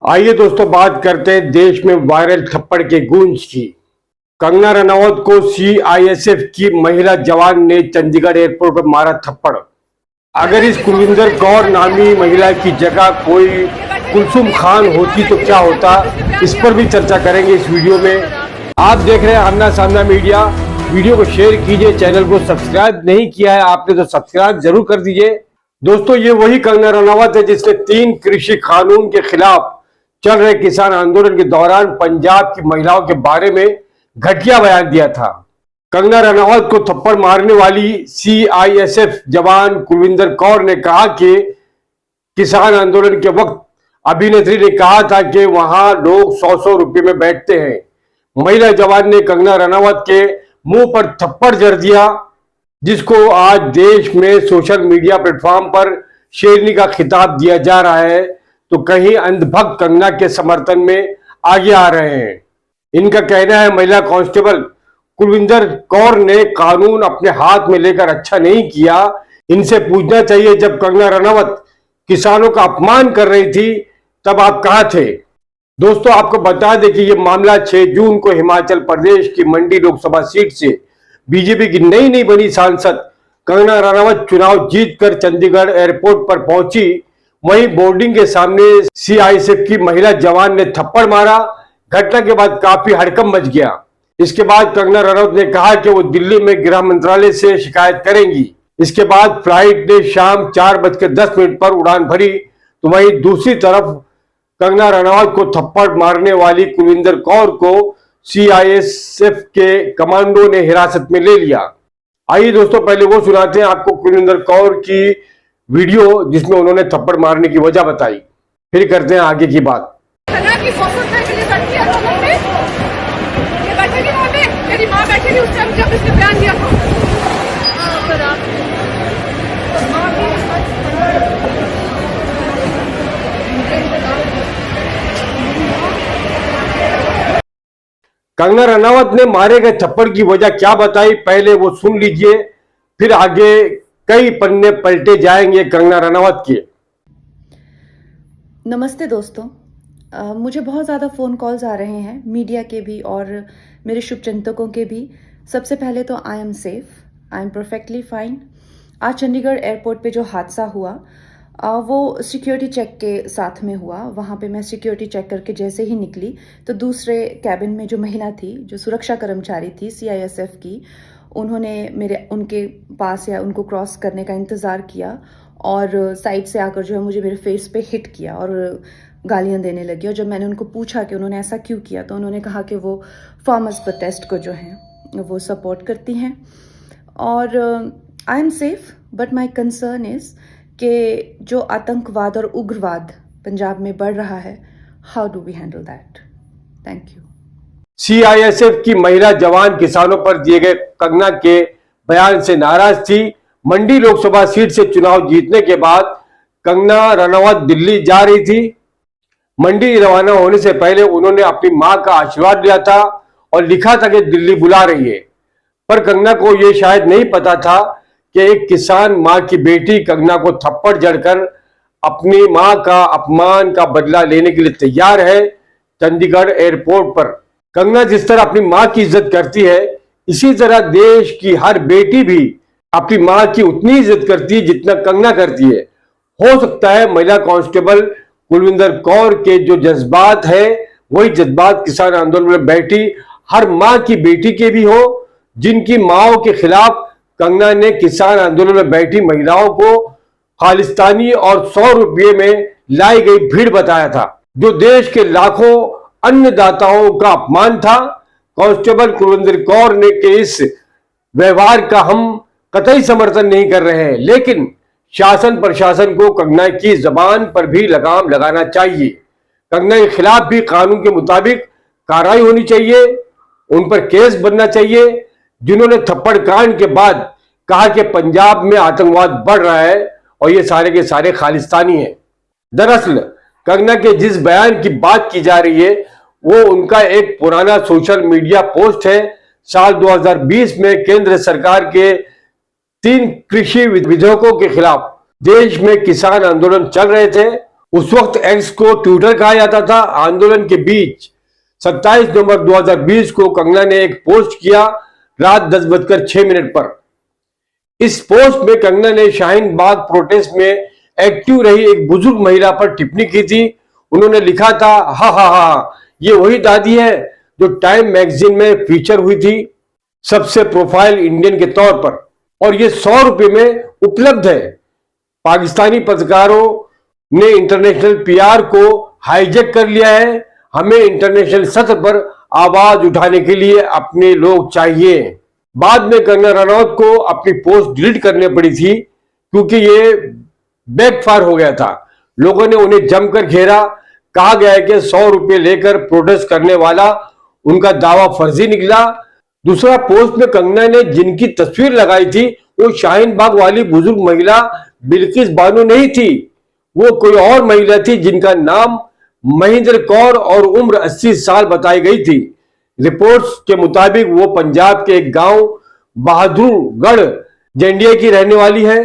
आइए दोस्तों, बात करते हैं देश में वायरल थप्पड़ के गूंज की। कंगना रनावत को सीआईएसएफ की महिला जवान ने चंडीगढ़ एयरपोर्ट पर मारा थप्पड़। अगर इस कुलविंदर कौर नामी महिला की जगह कोई कुलसुम खान होती तो क्या होता, इस पर भी चर्चा करेंगे इस वीडियो में। आप देख रहे हैं आमना सामना मीडिया। वीडियो को शेयर कीजिए, चैनल को सब्सक्राइब नहीं किया है आपने तो सब्सक्राइब जरूर कर दीजिए। दोस्तों, ये वही कंगना रनावत है जिसने 3 कृषि कानून के खिलाफ चल रहे किसान आंदोलन के दौरान पंजाब की महिलाओं के बारे में घटिया बयान दिया था। कंगना रनावत को थप्पड़ मारने वाली सीआईएसएफ जवान कुलविंदर कौर ने कहा कि किसान आंदोलन के वक्त अभिनेत्री ने कहा था कि वहां लोग 100-100 रुपए में बैठते हैं। महिला जवान ने कंगना रनावत के मुंह पर थप्पड़ जड़ दिया, जिसको आज देश में सोशल मीडिया प्लेटफॉर्म पर शेरनी का खिताब दिया जा रहा है, तो कहीं अंधभक्त कंगना के समर्थन में आगे आ रहे हैं। इनका कहना है महिला कांस्टेबल कुलविंदर कौर ने कानून अपने हाथ में लेकर अच्छा नहीं किया। इनसे पूछना चाहिए, जब कंगना रनावत किसानों का अपमान कर रही थी तब आप कहां थे। दोस्तों, आपको बता दें कि यह मामला 6 जून को हिमाचल प्रदेश की मंडी लोकसभा सीट से बीजेपी की नई बनी सांसद कंगना रनावत चुनाव जीतकर चंडीगढ़ एयरपोर्ट पर पहुंची। वहीं बोर्डिंग के सामने सीआईएसएफ की महिला जवान ने थप्पड़ मारा। घटना के बाद काफी हड़कंप मच गया। इसके बाद कंगना रनावत ने कहा कि वो दिल्ली में गृह मंत्रालय से शिकायत करेंगी। इसके बाद फ्लाइट ने शाम 4:10 पर उड़ान भरी। तो वहीं दूसरी तरफ कंगना रनावत को थप्पड़ मारने वाली कुलविंदर कौर को सीआईएसएफ के कमांडो ने हिरासत में ले लिया। आइए दोस्तों, पहले वो सुनाते हैं आपको कुलविंदर कौर की वीडियो जिसमें उन्होंने थप्पड़ मारने की वजह बताई, फिर करते हैं आगे की बात। मेरी माँ बैठी उस टाइम जब इसने बयान दिया था। कंगना रनावत ने मारे गए थप्पड़ की वजह क्या बताई, पहले वो सुन लीजिए, फिर आगे कई पन्ने पलटे जाएंगे कंगना रनावत के। नमस्ते दोस्तों, मुझे बहुत ज़्यादा फ़ोन कॉल्स आ रहे हैं, मीडिया के भी और मेरे शुभचिंतकों के भी। सबसे पहले तो I am safe, I am perfectly fine. आज चंडीगढ़ एयरपोर्ट पे जो हादसा हुआ वो सिक्योरिटी चेक के साथ में हुआ। वहाँ पे मैं सिक्योरिटी चेक करके जैसे ही निकली तो दूसरे कैबिन में जो महिला थी, जो सुरक्षा कर्मचारी थी सीआईएसएफ की, उन्होंने उनके पास या उनको क्रॉस करने का इंतज़ार किया और साइड से आकर जो है मुझे मेरे फेस पे हिट किया और गालियां देने लगी। और जब मैंने उनको पूछा कि उन्होंने ऐसा क्यों किया तो उन्होंने कहा कि वो फार्मर्स प्रोटेस्ट को जो है वो सपोर्ट करती हैं। और I am safe, but my concern is कि जो आतंकवाद और उग्रवाद पंजाब में बढ़ रहा है, how do we handle that. Thank you. CISF की महिला जवान किसानों पर दिए गए कंगना के बयान से नाराज थी। मंडी लोकसभा सीट से चुनाव जीतने के बाद कंगना रनावत दिल्ली जा रही थी। मंडी रवाना होने से पहले उन्होंने अपनी मां का आशीर्वाद लिया था और लिखा था कि दिल्ली बुला रही है। पर कंगना को यह शायद नहीं पता था कि एक किसान मां की बेटी कंगना को थप्पड़ जड़कर अपनी मां का अपमान का बदला लेने के लिए तैयार है। चंडीगढ़ एयरपोर्ट पर कंगना जिस तरह अपनी मां की इज्जत करती है, इसी तरह देश की हर बेटी भी अपनी मां की उतनी इज्जत करती है जितना कंगना करती है। हो सकता है महिला कांस्टेबल कुलविंदर कौर के जो जज्बात है वही जज्बात किसान आंदोलन में बैठी हर मां की बेटी के भी हो, जिनकी माओं के खिलाफ कंगना ने किसान आंदोलन में बैठी महिलाओं को खालिस्तानी और 100 रुपये में लाई गई भीड़ बताया था, जो देश के लाखों अन्नदाताओं का अपमान था। कांस्टेबल कुलविंदर कौर ने के इस व्यवहार का हम कतई समर्थन नहीं कर रहे हैं, लेकिन शासन प्रशासन को कंगना की जबान पर भी लगाम लगाना चाहिए। कंगना के खिलाफ भी कानून के मुताबिक कार्रवाई होनी चाहिए, उन पर केस बनना चाहिए। जिन्होंने थप्पड़ कांड के बाद कहा कि पंजाब में आतंकवाद बढ़ रहा है और ये सारे के सारे खालिस्तानी हैं। दरअसल कंगना के जिस बयान की बात की जा रही है वो उनका एक पुराना सोशल मीडिया पोस्ट है। साल 2020 में केंद्र सरकार के 3 कृषि विधेयकों के खिलाफ देश में किसान आंदोलन चल रहे थे। उस वक्त एक्स को ट्विटर कहा जाता था। आंदोलन के बीच 27 नवंबर 2020 को कंगना ने एक पोस्ट किया रात 10:06 पर। इस पोस्ट में कंगना ने शाहीन बाग प्रोटेस्ट में एक्टिव रही एक बुजुर्ग महिला पर टिप्पणी की थी। उन्होंने लिखा था, हा हा हा, ये वही दादी है जो टाइम मैगजीन में फीचर हुई थी सबसे प्रोफाइल इंडियन के तौर पर, और ये 100 रुपए में उपलब्ध है। पाकिस्तानी पत्रकारों ने इंटरनेशनल पीआर को हाईजैक कर लिया है। हमें इंटरनेशनल सतह पर आवाज उठाने के लिए अपने लोग चाहिए। बाद में कंगना रनौत को अपनी पोस्ट डिलीट करनी पड़ी थी क्योंकि ये बैकफायर हो गया था। लोगों ने उन्हें जमकर घेरा। कहा गया है कि 100 रुपए लेकर प्रोटेस्ट करने वाला उनका दावा फर्जी निकला। दूसरा पोस्ट में कंगना ने जिनकी तस्वीर लगाई थी वो शाहीन बाग वाली बुजुर्ग महिला बिल्किस बानो नहीं थी, वो कोई और महिला थी जिनका नाम महेंद्र कौर और उम्र 80 साल बताई गई थी। रिपोर्ट्स के मुताबिक वो पंजाब के एक गांव बहादुरगढ़ जंडिया की रहने वाली है।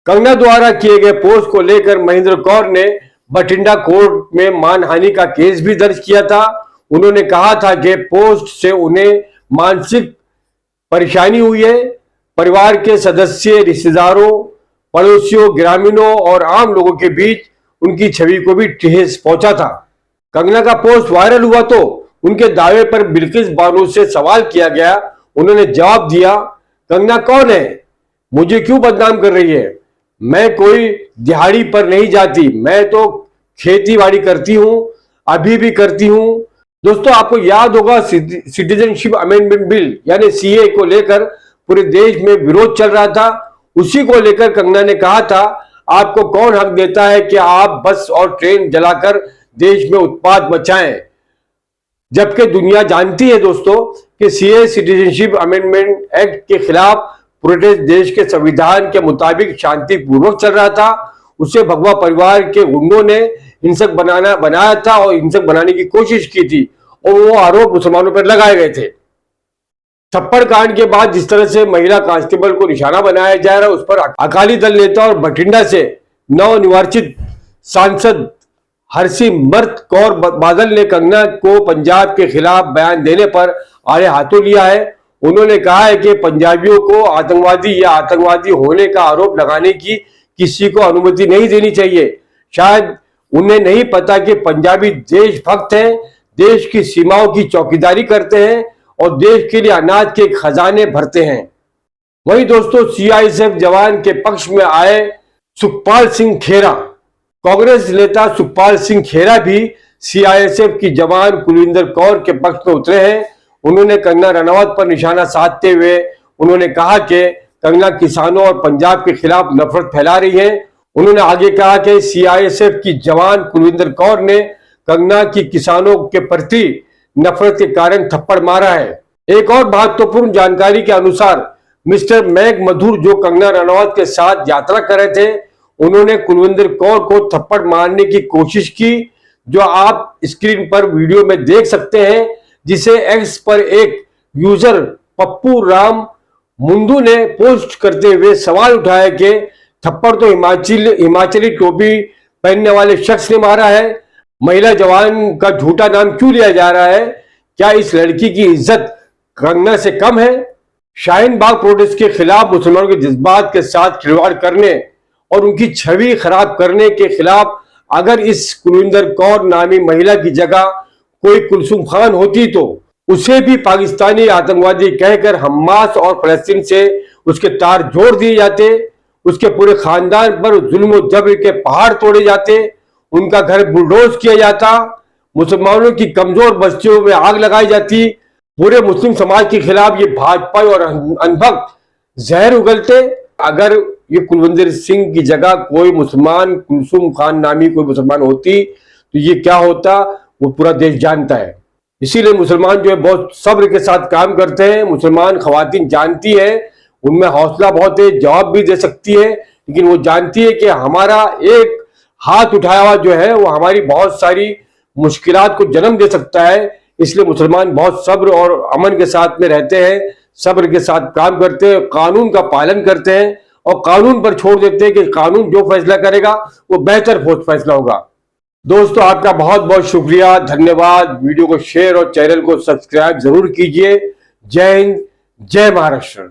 कंगना द्वारा किए गए पोस्ट को लेकर महेंद्र कौर ने बठिंडा कोर्ट में मानहानि का केस भी दर्ज किया था। उन्होंने कहा था कि पोस्ट से उन्हें मानसिक परेशानी हुई है। परिवार के सदस्य, रिश्तेदारों, पड़ोसियों, ग्रामीणों और आम लोगों के बीच उनकी छवि को भी ठेस पहुंचा था। कंगना का पोस्ट वायरल हुआ तो उनके दावे पर बिल्किस बानो से सवाल किया गया। उन्होंने जवाब दिया, कंगना कौन है, मुझे क्यों बदनाम कर रही है? मैं कोई दिहाड़ी पर नहीं जाती, मैं तो खेती बाड़ी करती हूं, अभी भी करती हूं। दोस्तों, आपको याद होगा सिटीजनशिप अमेंडमेंट बिल यानी सीए को लेकर पूरे देश में विरोध चल रहा था। उसी को लेकर कंगना ने कहा था, आपको कौन हक देता है कि आप बस और ट्रेन जलाकर देश में उत्पात मचाएं? जबकि दुनिया जानती है दोस्तों कि सीए सिटीजनशिप अमेंडमेंट एक्ट के खिलाफ प्रोटेस्ट देश के संविधान के मुताबिक शांतिपूर्वक चल रहा था। उसे भगवा परिवार के गुंडों ने हिंसक बनाया था और हिंसक बनाने की कोशिश की थी और वो आरोप मुसलमानों पर लगाए गए थे। थप्पड़ कांड के बाद जिस तरह से महिला कांस्टेबल को निशाना बनाया जा रहा है, उस पर अकाली दल नेता और बठिंडा से नवनिर्वाचित सांसद हरसिमरत कौर बादल ने कंगना को पंजाब के खिलाफ बयान देने पर आड़े हाथों लिया है। उन्होंने कहा है कि पंजाबियों को आतंकवादी या आतंकवादी होने का आरोप लगाने की किसी को अनुमति नहीं देनी चाहिए। शायद उन्हें नहीं पता कि पंजाबी देशभक्त हैं, देश की सीमाओं की चौकीदारी करते हैं और देश के लिए अनाज के खजाने भरते हैं। वहीं दोस्तों, सीआईएसएफ जवान के पक्ष में आए सुखपाल सिंह खेरा। कांग्रेस नेता सुखपाल सिंह खेरा भी सीआईएसएफ की जवान कुलविंदर कौर के पक्ष में उतरे हैं। उन्होंने कंगना रनौत पर निशाना साधते हुए उन्होंने कहा कि कंगना किसानों और पंजाब के खिलाफ नफरत फैला रही है। उन्होंने आगे कहा कि सीआईएसएफ की जवान कुलविंदर कौर ने कंगना की किसानों के प्रति नफरत के कारण थप्पड़ मारा है। एक और महत्वपूर्ण जानकारी के अनुसार मिस्टर मैग मधुर जो कंगना रनौत के साथ यात्रा कर रहे थे, उन्होंने कुलविंदर कौर को थप्पड़ मारने की कोशिश की, जो आप स्क्रीन पर वीडियो में देख सकते हैं, जिसे एक्स पर एक यूजर पप्पू राम मुंडू ने पोस्ट करते हुए सवाल उठाया कि थप्पड़ तो हिमाचली टोपी पहनने वाले शख्स ने मारा है, महिला जवान का झूठा नाम क्यों लिया जा रहा है? क्या इस लड़की की इज्जत कंगना से कम है? शाहीन बाग प्रोटेस्ट के खिलाफ मुसलमानों के जज्बात के साथ खिलवाड़ करने और उनकी छवि खराब करने के खिलाफ अगर इस कुलविंदर कौर नामी महिला की जगह कोई कुलसुम खान होती तो उसे भी पाकिस्तानी आतंकवादी कहकर हमास और फलस्तीन से उसके तार जोड़ दिए जाते, उसके पूरे खानदान पर जुल्म और जबर के पहाड़ तोड़े जाते, उनका घर बुलडोज किया जाता, मुसलमानों की कमजोर बस्तियों में आग लगाई जाती, पूरे मुस्लिम समाज के खिलाफ ये भाजपा और अनभक्त जहर उगलते। अगर ये कुलविंदर सिंह की जगह कोई मुसलमान कुलसुम खान नामी कोई मुसलमान होती तो ये क्या होता वो पूरा देश जानता है। इसीलिए मुसलमान जो है बहुत सब्र के साथ काम करते हैं। मुसलमान खवातीन जानती है, उनमें हौसला बहुत है, जवाब भी दे सकती है, लेकिन वो जानती है कि हमारा एक हाथ उठाया हुआ जो है वो हमारी बहुत सारी मुश्किलात को जन्म दे सकता है। इसलिए मुसलमान बहुत सब्र और अमन के साथ में रहते हैं, सब्र के साथ काम करते हैं, कानून का पालन करते हैं और कानून पर छोड़ देते हैं कि कानून जो फैसला करेगा वो बेहतर फैसला होगा। दोस्तों आपका बहुत बहुत शुक्रिया, धन्यवाद। वीडियो को शेयर और चैनल को सब्सक्राइब जरूर कीजिए। जय हिंद, जय महाराष्ट्र।